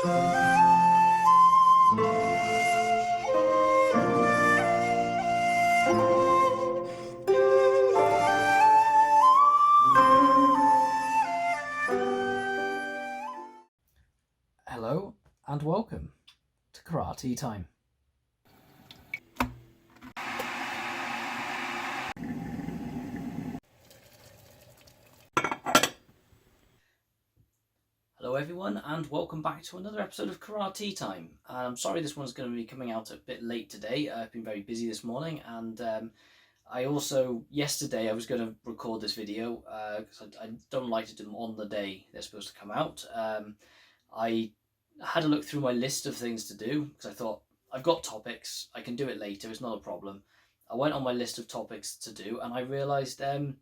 Hello and welcome to Karate Time. Hello everyone and welcome back to another episode of Karate Time. I'm sorry this one's going to be coming out a bit late today. I've been very busy this morning, and yesterday I was going to record this video because I don't like to do them on the day they're supposed to come out. I had a look through my list of things to do because I thought, I've got topics, I can do it later, it's not a problem. I went on my list of topics to do and I realised I've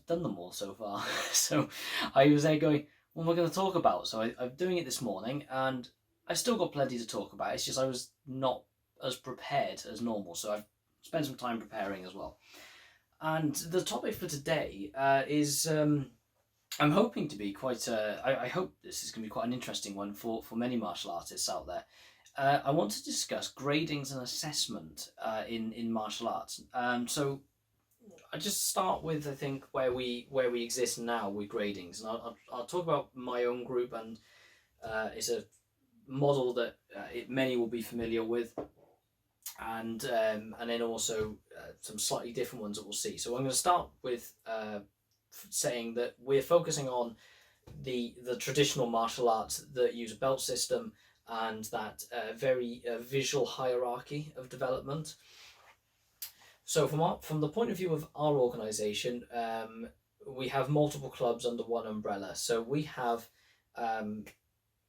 done them all so far. So I was there going, what am I going to talk about? So I'm doing it this morning and I still got plenty to talk about. It's just I was not as prepared as normal, so I've spent some time preparing as well. And the topic for today is I'm hoping to be quite I hope this is going to be quite an interesting one for many martial artists out there. I want to discuss gradings and assessment in martial arts. So I just start with, I think, where we exist now with gradings, and I'll talk about my own group, and it's a model that many will be familiar with, and then also some slightly different ones that we'll see. So I'm going to start with saying that we're focusing on the traditional martial arts that use a belt system and that very visual hierarchy of development. So from the point of view of our organisation, we have multiple clubs under one umbrella. So we have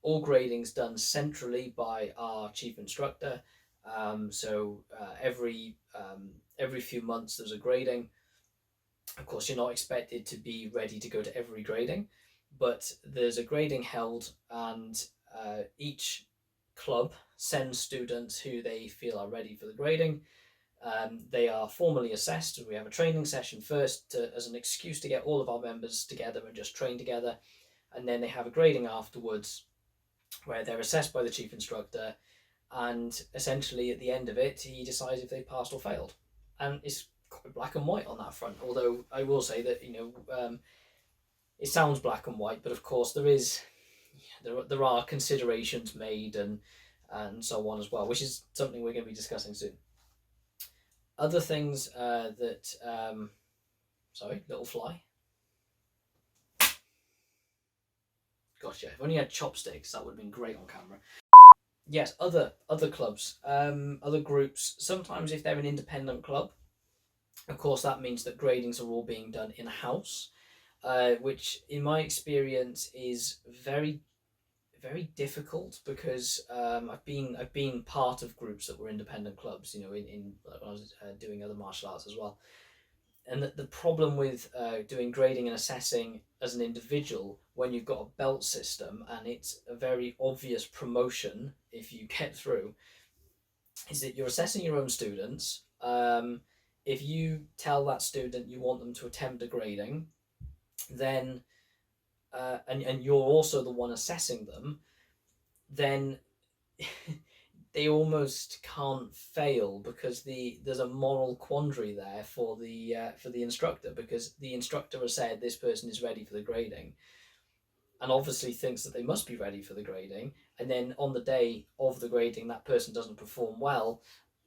all gradings done centrally by our chief instructor. Every few months there's a grading. Of course, you're not expected to be ready to go to every grading, but there's a grading held, and each club sends students who they feel are ready for the grading. They are formally assessed. We have a training session first as an excuse to get all of our members together and just train together, and then they have a grading afterwards where they're assessed by the chief instructor, and essentially at the end of it he decides if they passed or failed, and it's quite black and white on that front. Although I will say that it sounds black and white, but of course there are considerations made and so on as well, which is something we're going to be discussing soon. Other things sorry, little fly. Gotcha. If only had chopsticks, that would have been great on camera. Yes, other clubs, other groups. Sometimes if they're an independent club, of course that means that gradings are all being done in-house, which in my experience is very, very difficult because I've been part of groups that were independent clubs, in when I was doing other martial arts as well. And the problem with doing grading and assessing as an individual when you've got a belt system and it's a very obvious promotion if you get through, is that you're assessing your own students. If you tell that student you want them to attempt a grading, then and you're also the one assessing them, then they almost can't fail because there's a moral quandary there for the instructor, because the instructor has said this person is ready for the grading and obviously thinks that they must be ready for the grading, and then on the day of the grading that person doesn't perform well.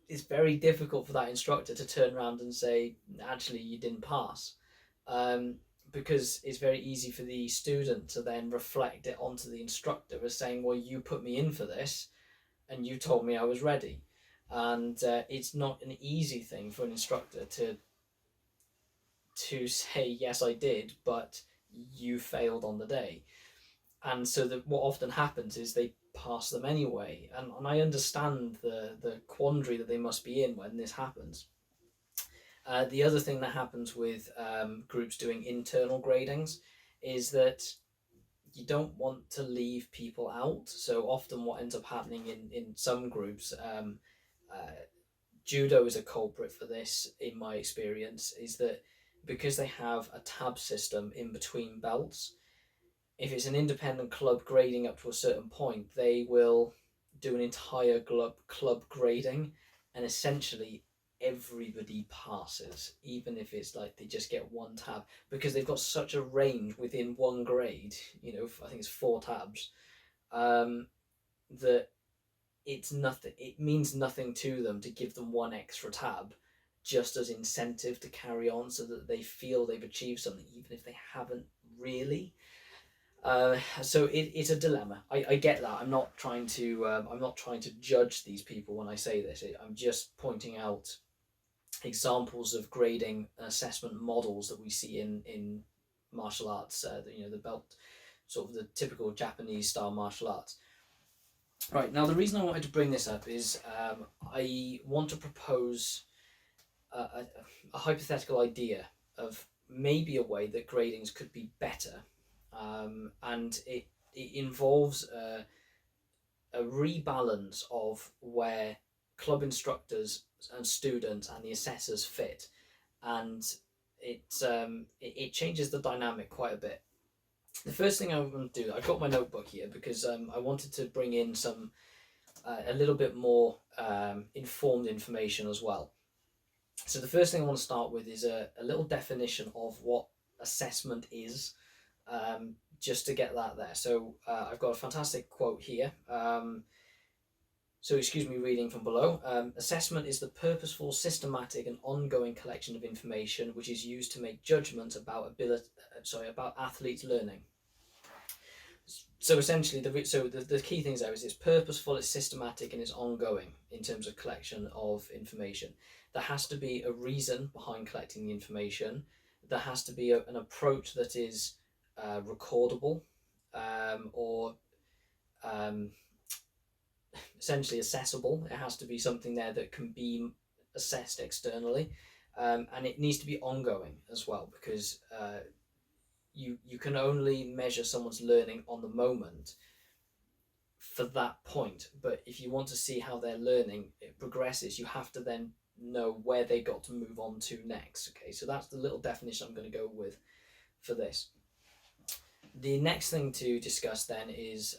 It's very difficult for that instructor to turn around and say, actually you didn't pass, because it's very easy for the student to then reflect it onto the instructor as saying, well, you put me in for this and you told me I was ready. And it's not an easy thing for an instructor to say, yes, I did, but you failed on the day. And so what often happens is they pass them anyway. And I understand the quandary that they must be in when this happens. The other thing that happens with groups doing internal gradings is that you don't want to leave people out. So often what ends up happening in some groups, judo is a culprit for this in my experience, is that because they have a tab system in between belts, if it's an independent club grading up to a certain point, they will do an entire club grading, and essentially everybody passes, even if it's like they just get one tab, because they've got such a range within one grade. I think it's 4 tabs. That it's nothing. It means nothing to them to give them one extra tab, just as incentive to carry on, so that they feel they've achieved something, even if they haven't really. So it's a dilemma. I get that. I'm not trying to judge these people when I say this. I'm just pointing out examples of grading and assessment models that we see in martial arts. The belt, sort of the typical Japanese style martial arts. Right, now the reason I wanted to bring this up is I want to propose a hypothetical idea of maybe a way that gradings could be better, and it involves a rebalance of where club instructors and students and the assessors fit, and it changes the dynamic quite a bit. The first thing I want to do, I've got my notebook here because I wanted to bring in some a little bit more informed information as well. So the first thing I want to start with is a little definition of what assessment is, just to get that there. So I've got a fantastic quote here. So excuse me reading from below. Assessment is the purposeful, systematic, and ongoing collection of information which is used to make judgments about about athletes' learning. So essentially, the key things there is it's purposeful, it's systematic, and it's ongoing in terms of collection of information. There has to be a reason behind collecting the information. There has to be an approach that is recordable, or essentially accessible. It has to be something there that can be assessed externally, and it needs to be ongoing as well, because you can only measure someone's learning on the moment for that point. But if you want to see how their learning it progresses, you have to then know where they got to move on to next. Okay, so that's the little definition I'm going to go with for this. The next thing to discuss then is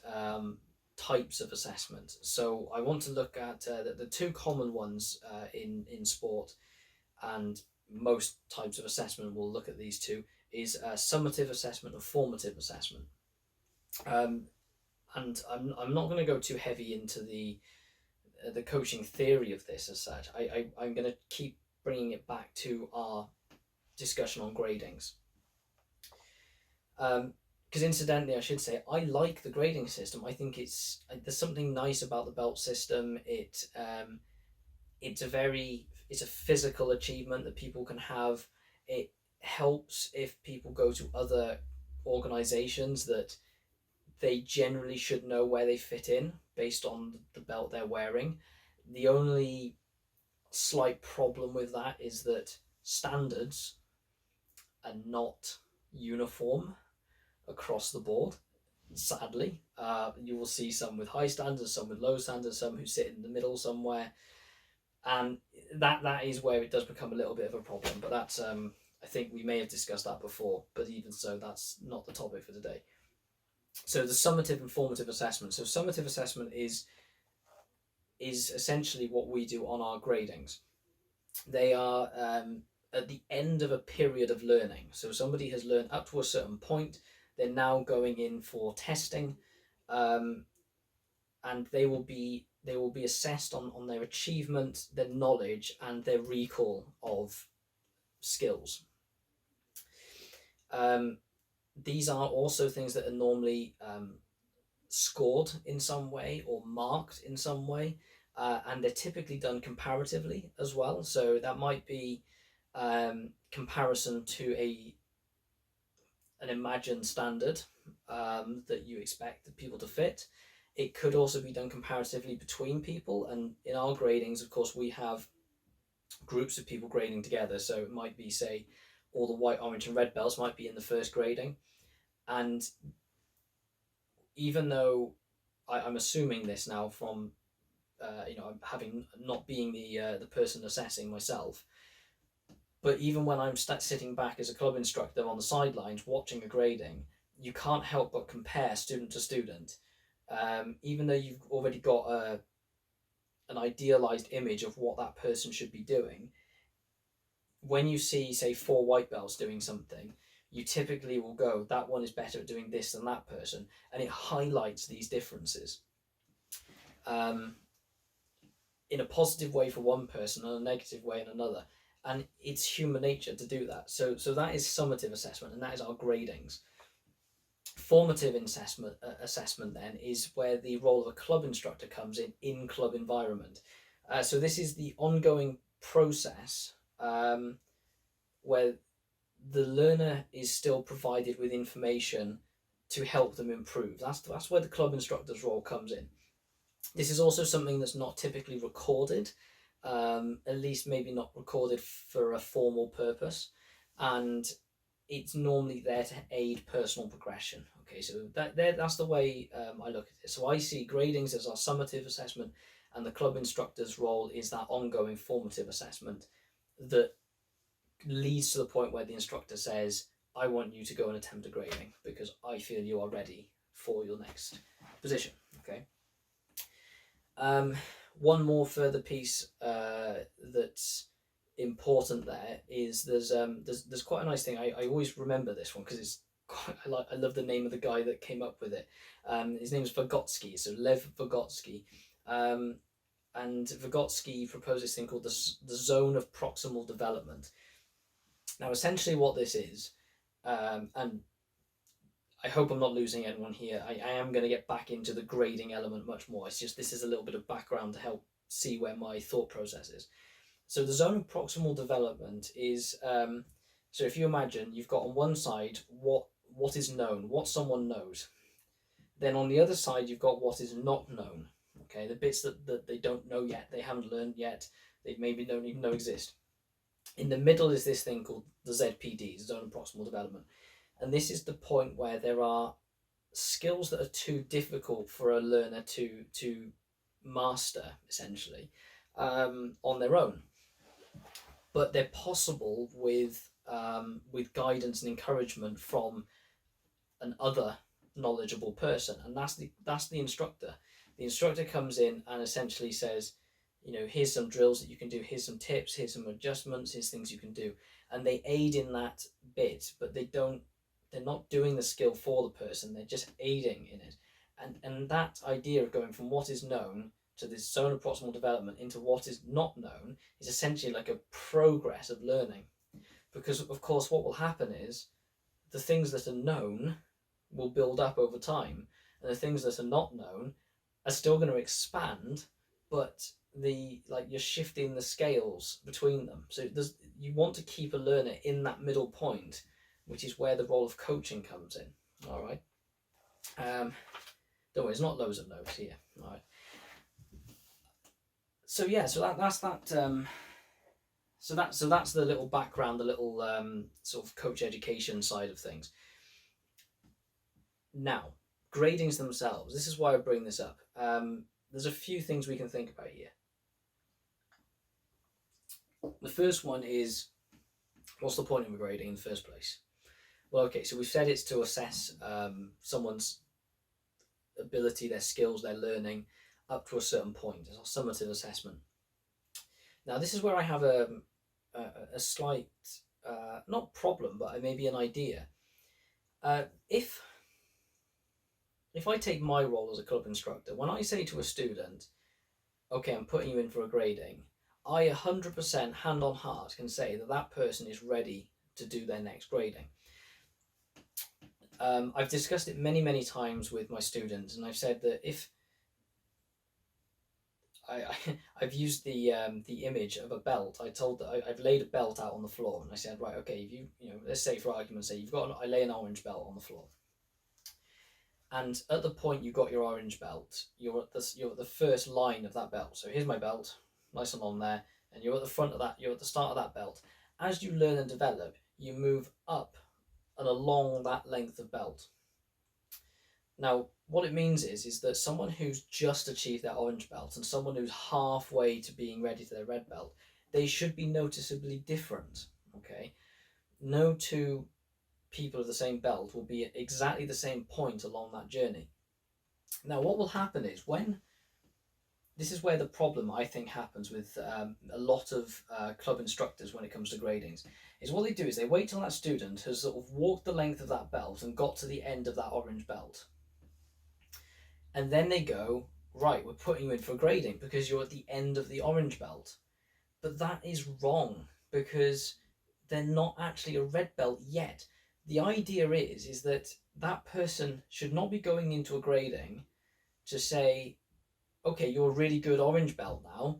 types of assessment. So I want to look at the two common ones in sport, and most types of assessment will look at these two, is summative assessment and formative assessment. And I'm not going to go too heavy into the coaching theory of this as such. I'm going to keep bringing it back to our discussion on gradings. Because incidentally, I should say, I like the grading system. I think there's something nice about the belt system. It's a physical achievement that people can have. It helps if people go to other organizations that they generally should know where they fit in based on the belt they're wearing. The only slight problem with that is that standards are not uniform across the board. Sadly, you will see some with high standards, some with low standards, some who sit in the middle somewhere, and that is where it does become a little bit of a problem. But that's I think we may have discussed that before, but even so, that's not the topic for today. So the summative and formative assessment. So summative assessment is essentially what we do on our gradings. They are at the end of a period of learning. So somebody has learned up to a certain point. They're now going in for testing, and they will be assessed on their achievement, their knowledge, and their recall of skills. These are also things that are normally scored in some way or marked in some way, and they're typically done comparatively as well. So that might be comparison to an imagined standard that you expect people to fit. It could also be done comparatively between people, and in our gradings, of course, we have groups of people grading together. So it might be, say, all the white, orange, and red belts might be in the first grading, and even though I'm assuming this now from having not being the person assessing myself, but even when I'm sitting back as a club instructor on the sidelines watching a grading, you can't help but compare student to student, even though you've already got an idealized image of what that person should be doing. When you see, say, four white belts doing something, you typically will go, that one is better at doing this than that person, and it highlights these differences. Um, in a positive way for one person and a negative way in another. And it's human nature to do that. So that is summative assessment, and that is our gradings. Formative assessment then is where the role of a club instructor comes in club environment. So this is the ongoing process where the learner is still provided with information to help them improve. That's where the club instructor's role comes in. This is also something that's not typically recorded, at least maybe not recorded for a formal purpose, and it's normally there to aid personal progression. Okay, so that's the way I look at it. So I see gradings as our summative assessment, and the club instructor's role is that ongoing formative assessment that leads to the point where the instructor says, I want you to go and attempt a grading because I feel you are ready for your next position. Okay. One more further piece that's important there is there's quite a nice thing. I always remember this one because it's quite, I love the name of the guy that came up with it. His name is Vygotsky, so Lev Vygotsky. And Vygotsky proposed this thing called the zone of proximal development. Now, essentially, what this is, and I hope I'm not losing anyone here. I am going to get back into the grading element much more. It's just this is a little bit of background to help see where my thought process is. So the zone of proximal development is, so if you imagine you've got on one side what is known, what someone knows. Then on the other side you've got what is not known. Okay, the bits that they don't know yet, they haven't learned yet, they maybe don't even know exist. In the middle is this thing called the ZPD, zone of proximal development. And this is the point where there are skills that are too difficult for a learner to master, essentially, on their own. But they're possible with guidance and encouragement from an other knowledgeable person, and that's the instructor. The instructor comes in and essentially says, here's some drills that you can do, here's some tips, here's some adjustments, here's things you can do, and they aid in that bit, but they're not doing the skill for the person, they're just aiding in it. And that idea of going from what is known to this zone of proximal development into what is not known is essentially like a progress of learning. Because, of course, what will happen is the things that are known will build up over time, and the things that are not known are still going to expand, but you're shifting the scales between them. So you want to keep a learner in that middle point, which is where the role of coaching comes in. All right. Don't worry, there's not loads of notes here. All right. So yeah, so that's that. So that's the little background, the little sort of coach education side of things. Now, gradings themselves. This is why I bring this up. There's a few things we can think about here. The first one is, what's the point of a grading in the first place? Well, okay, so we've said it's to assess someone's ability, their skills, their learning up to a certain point. It's our summative assessment. Now, this is where I have a slight, not problem, but maybe an idea. If I take my role as a club instructor, when I say to a student, okay, I'm putting you in for a grading, I 100% hand on heart can say that person is ready to do their next grading. I've discussed it many, many times with my students, and I've said that if I've used the image of a belt. I've laid a belt out on the floor, and I said, right, okay, if you let's say for argument's sake, I lay an orange belt on the floor, and at the point you got your orange belt, you're at the first line of that belt. So here's my belt, nice and long there, and you're at the front of that. You're at the start of that belt. As you learn and develop, you move up and along that length of belt. Now, what it means is that someone who's just achieved their orange belt and someone who's halfway to being ready for their red belt, they should be noticeably different. Okay, no two people of the same belt will be at exactly the same point along that journey. Now, what will happen is this is where the problem I think happens with a lot of club instructors when it comes to gradings, is what they do is they wait till that student has sort of walked the length of that belt and got to the end of that orange belt. And then they go, right, we're putting you in for grading because you're at the end of the orange belt. But that is wrong, because they're not actually a red belt yet. The idea is that that person should not be going into a grading to say, okay, you're a really good orange belt now.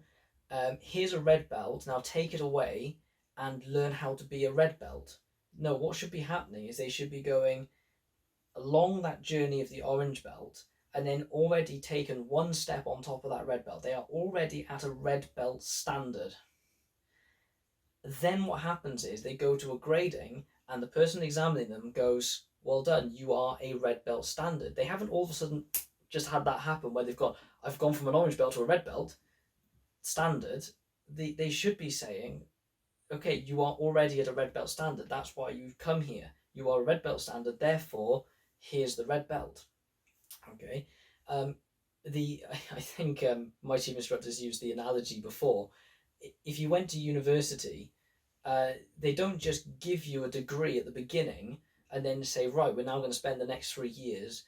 Here's a red belt. Now take it away and learn how to be a red belt. No, what should be happening is they should be going along that journey of the orange belt and then already taken one step on top of that red belt. They are already at a red belt standard. Then what happens is they go to a grading and the person examining them goes, well done, you are a red belt standard. They haven't all of a sudden just had that happen where I've gone from an orange belt to a red belt standard. They should be saying, okay, you are already at a red belt standard. That's why you've come here. You are a red belt standard. Therefore, here's the red belt. Okay. I think my team instructors used the analogy before. If you went to university, they don't just give you a degree at the beginning and then say, right, we're now going to spend the next 3 years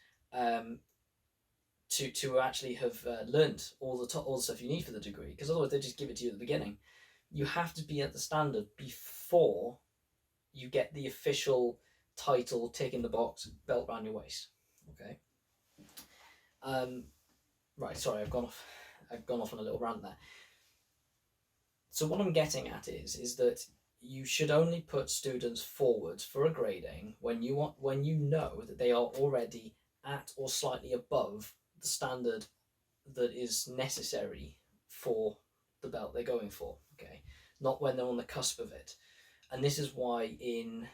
to actually have learned all the stuff you need for the degree, because otherwise they just give it to you at the beginning. You have to be at the standard before you get the official title, tick in the box, belt around your waist. Okay. Right. Sorry, I've gone off on a little rant there. So what I'm getting at is that you should only put students forward for a grading when you know that they are already at or slightly above the standard that is necessary for the belt they're going for. Okay, not when they're on the cusp of it. And this is why in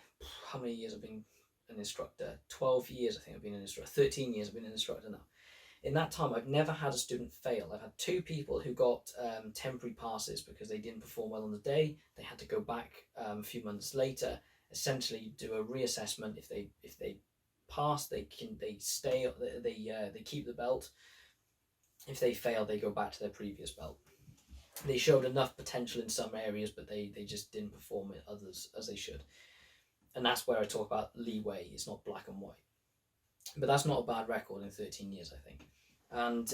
how many years I've been an instructor? 12 years I think I've been an instructor. 13 years I've been an instructor now. In that time, I've never had a student fail. I've had 2 people who got temporary passes because they didn't perform well on the day. They had to go back a few months later, essentially do a reassessment. If they pass, they stay. They keep the belt. If they fail, they go back to their previous belt. They showed enough potential in some areas, but they just didn't perform in others as they should. And that's where I talk about leeway. It's not black and white. But that's not a bad record in 13 years, I think. And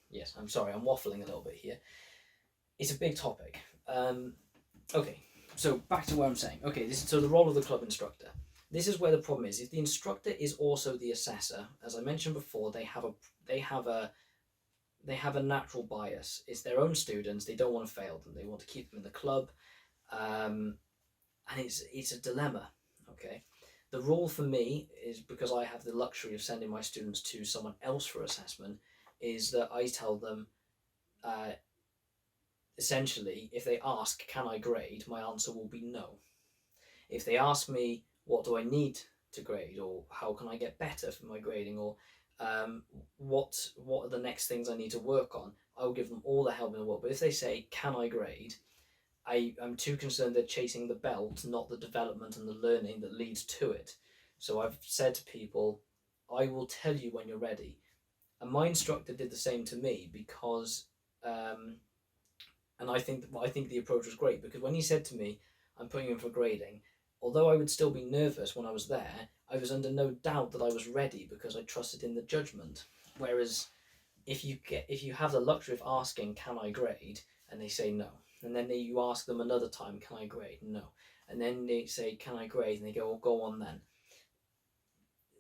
yes, I'm sorry, I'm waffling a little bit here. It's a big topic. Okay, so back to what I'm saying. Okay, so the role of the club instructor. This is where the problem is. If the instructor is also the assessor, as I mentioned before, they have a natural bias. It's their own students. They don't want to fail them. They want to keep them in the club, and it's a dilemma. Okay. The rule for me is, because I have the luxury of sending my students to someone else for assessment, is that I tell them, essentially, if they ask, can I grade, my answer will be no. If they ask me, what do I need to grade, or how can I get better for my grading, or what are the next things I need to work on, I will give them all the help in the world. But if they say, can I grade, I'm too concerned they're chasing the belt, not the development and the learning that leads to it. So I've said to people, I will tell you when you're ready. And my instructor did the same to me, because, and I think the approach was great, because when he said to me, I'm putting you in for grading, although I would still be nervous when I was there, I was under no doubt that I was ready, because I trusted in the judgment. Whereas if you have the luxury of asking, can I grade, and they say no, and then you ask them another time, can I grade? No. And then they say, can I grade? And they go, well, go on then.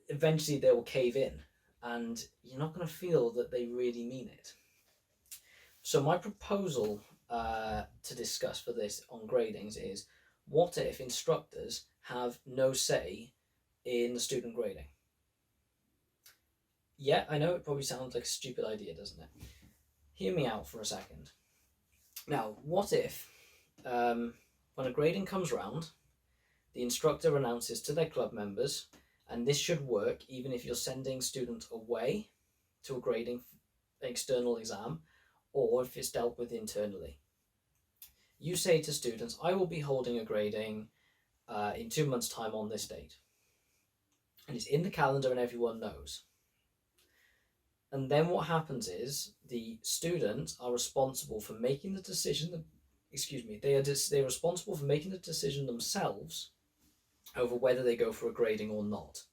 Eventually they will cave in, and you're not going to feel that they really mean it. So my proposal to discuss for this on gradings is, what if instructors have no say in the student grading? Yeah, I know it probably sounds like a stupid idea, doesn't it? Hear me out for a second. Now, what if, when a grading comes round, the instructor announces to their club members, and this should work even if you're sending students away to a grading external exam, or if it's dealt with internally. You say to students, I will be holding a grading in 2 months' time on this date. And it's in the calendar and everyone knows. And then what happens is the students are responsible for making the decision. They're responsible for making the decision themselves over whether they go for a grading or not.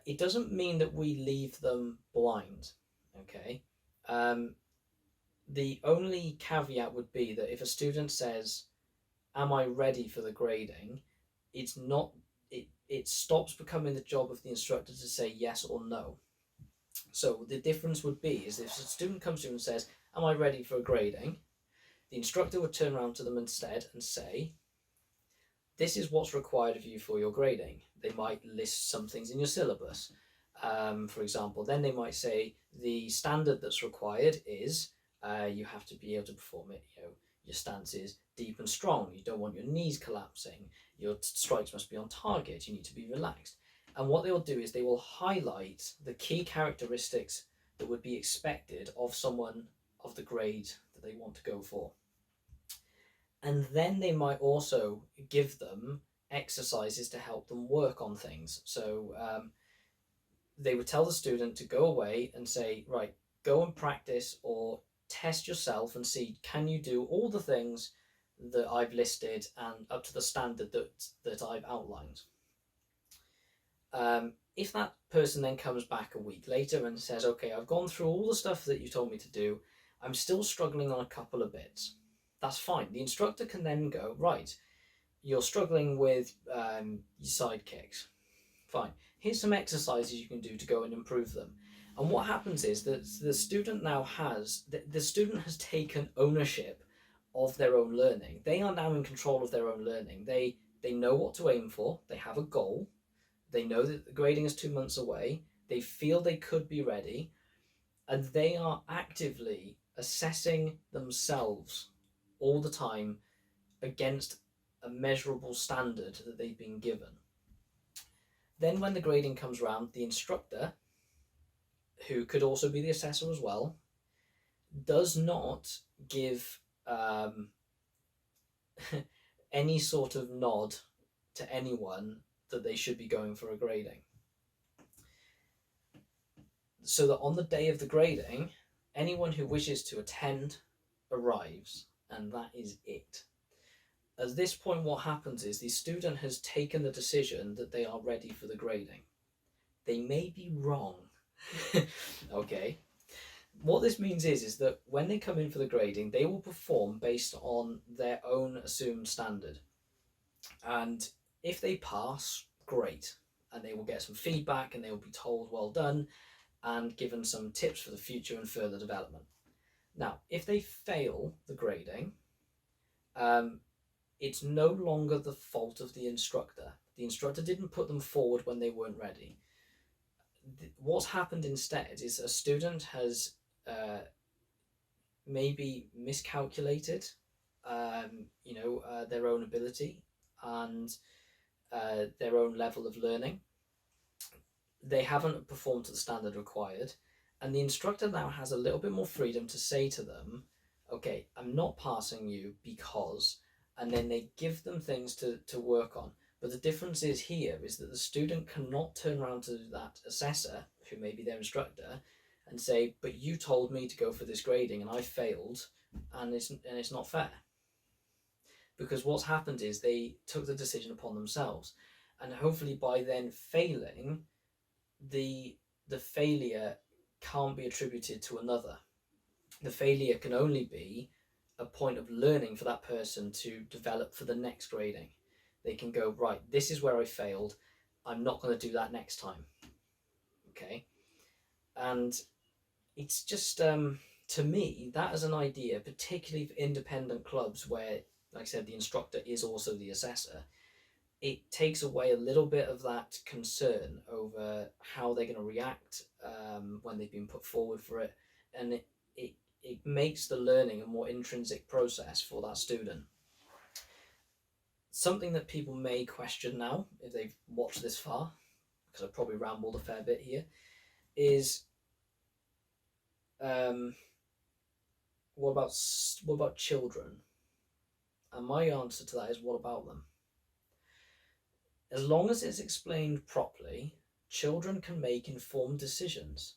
It doesn't mean that we leave them blind, okay? The only caveat would be that if a student says, "Am I ready for the grading?" it's not. It stops becoming the job of the instructor to say yes or no. So the difference would be is if a student comes to you and says, "Am I ready for a grading?" the instructor would turn around to them instead and say, "This is what's required of you for your grading." They might list some things in your syllabus. For example, then they might say the standard that's required is you have to be able to perform it. Your stance is deep and strong. You don't want your knees collapsing. Your strikes must be on target. You need to be relaxed. And what they'll do is they will highlight the key characteristics that would be expected of someone of the grade that they want to go for. And then they might also give them exercises to help them work on things. So they would tell the student to go away and say, right, go and practice or test yourself and see, can you do all the things that I've listed and up to the standard that I've outlined. If that person then comes back a week later and says, okay, I've gone through all the stuff that you told me to do, I'm still struggling on a couple of bits, that's fine. The instructor can then go, right, you're struggling with your side kicks. Fine. Here's some exercises you can do to go and improve them. And what happens is that the student now has, the student has taken ownership of their own learning. They are now in control of their own learning. They know what to aim for. They have a goal. They know that the grading is 2 months away. They feel they could be ready. And they are actively assessing themselves all the time against a measurable standard that they've been given. Then when the grading comes around, the instructor, who could also be the assessor as well, does not give any sort of nod to anyone that they should be going for a grading. So that on the day of the grading, anyone who wishes to attend arrives, and that is it. At this point, what happens is the student has taken the decision that they are ready for the grading. They may be wrong. Okay. What this means is that when they come in for the grading, they will perform based on their own assumed standard. And if they pass, great. And they will get some feedback and they will be told, well done, and given some tips for the future and further development. Now, if they fail the grading, it's no longer the fault of the instructor. The instructor didn't put them forward when they weren't ready. What's happened instead is a student has maybe miscalculated their own ability and their own level of learning. They haven't performed to the standard required, and the instructor now has a little bit more freedom to say to them, okay, I'm not passing you because, and then they give them things to work on. But the difference is here is that the student cannot turn around to that assessor, who may be their instructor, and say, but you told me to go for this grading and I failed, and it's not fair. Because what's happened is they took the decision upon themselves, and hopefully by then failing, the failure can't be attributed to another. The failure can only be a point of learning for that person to develop for the next grading. They can go, right, this is where I failed, I'm not going to do that next time. Okay. And it's just to me, that is an idea, particularly for independent clubs where, like I said, the instructor is also the assessor. It takes away a little bit of that concern over how they're going to react when they've been put forward for it, and it makes the learning a more intrinsic process for that student. Something that people may question now, if they've watched this far, because I've probably rambled a fair bit here, is what about children? And my answer to that is, what about them? As long as it's explained properly, children can make informed decisions.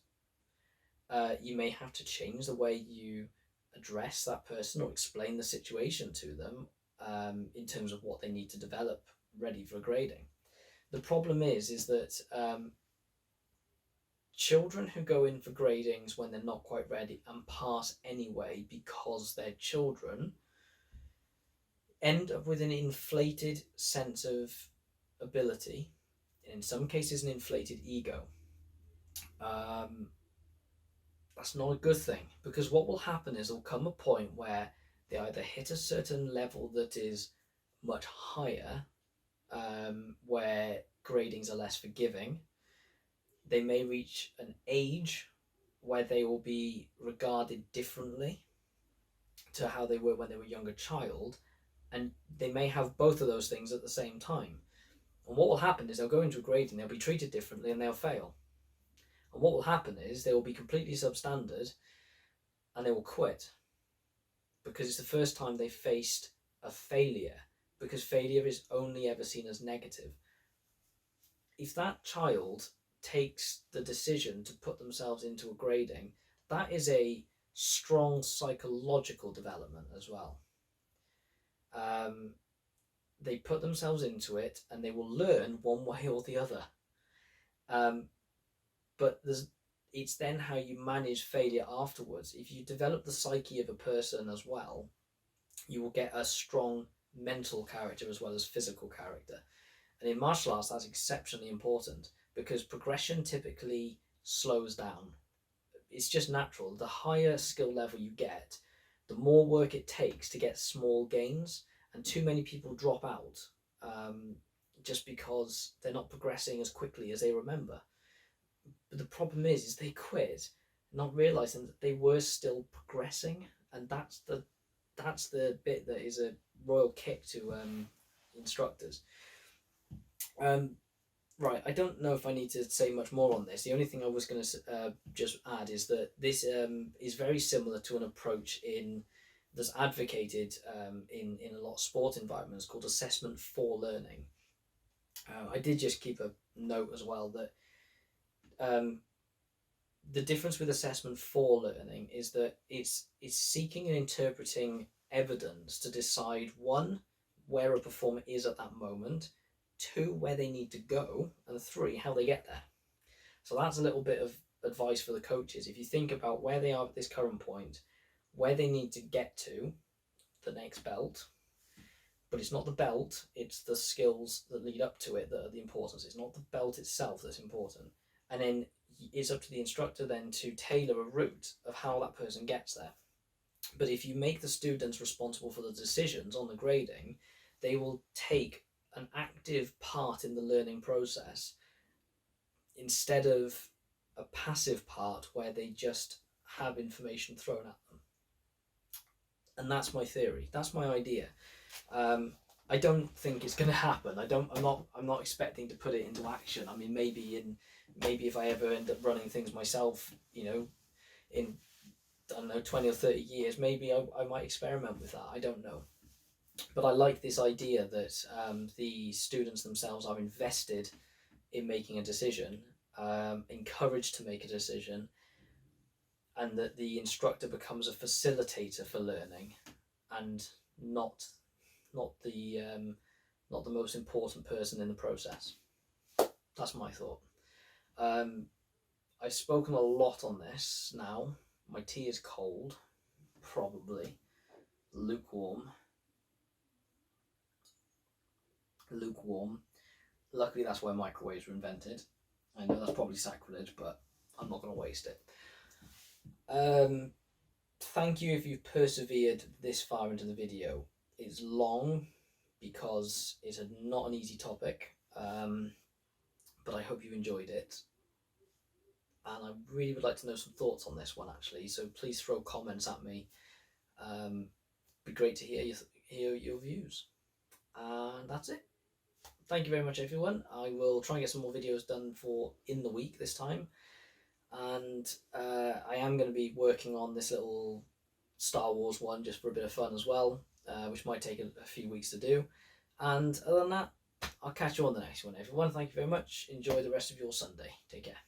You may have to change the way you address that person or explain the situation to them, in terms of what they need to develop ready for grading. The problem is that children who go in for gradings when they're not quite ready and pass anyway because they're children end up with an inflated sense of ability, in some cases an inflated ego. That's not a good thing, because what will happen is there'll come a point where they either hit a certain level that is much higher, where gradings are less forgiving. They may reach an age where they will be regarded differently to how they were when they were a younger child, and they may have both of those things at the same time. And what will happen is they'll go into a grading, they'll be treated differently, and they'll fail. And what will happen is they will be completely substandard and they will quit, because it's the first time they faced a failure, because failure is only ever seen as negative. If that child takes the decision to put themselves into a grading, that is a strong psychological development as well. They put themselves into it and they will learn one way or the other. But it's then how you manage failure afterwards. If you develop the psyche of a person as well, you will get a strong mental character as well as physical character. And in martial arts, that's exceptionally important, because progression typically slows down. It's just natural. The higher skill level you get, the more work it takes to get small gains, and too many people drop out just because they're not progressing as quickly as they remember. But the problem is they quit, not realizing that they were still progressing, and that's the bit that is a royal kick to instructors. Right, I don't know if I need to say much more on this. The only thing I was going to just add is that this is very similar to an approach that's advocated in a lot of sport environments, called assessment for learning. I did just keep a note as well that the difference with assessment for learning is that it's seeking and interpreting evidence to decide, one, where a performer is at that moment, two, where they need to go, and three, how they get there. So that's a little bit of advice for the coaches. If you think about where they are at this current point, where they need to get to the next belt, but it's not the belt, it's the skills that lead up to it that are the importance. It's not the belt itself that's important. And then it's up to the instructor then to tailor a route of how that person gets there. But if you make the students responsible for the decisions on the grading, they will take an active part in the learning process instead of a passive part where they just have information thrown at them. And that's my theory. That's my idea. I don't think it's going to happen. I'm not expecting to put it into action. I mean, maybe if I ever end up running things myself, in I don't know 20 or 30 years, maybe I might experiment with that. I don't know. But I like this idea that the students themselves are invested in making a decision, encouraged to make a decision, and that the instructor becomes a facilitator for learning, and not the most important person in the process. That's my thought. I've spoken a lot on this now. My tea is cold, probably lukewarm. Luckily, that's where microwaves were invented. I know that's probably sacrilege, but I'm not going to waste it. Thank you if you've persevered this far into the video. It's long because it's not an easy topic, but I hope you enjoyed it. And I really would like to know some thoughts on this one, actually. So please throw comments at me. Be great to hear your views. And that's it. Thank you very much, everyone. I will try and get some more videos done in the week this time. And I am going to be working on this little Star Wars one just for a bit of fun as well, which might take a few weeks to do. And other than that, I'll catch you on the next one, everyone. Thank you very much. Enjoy the rest of your Sunday. Take care.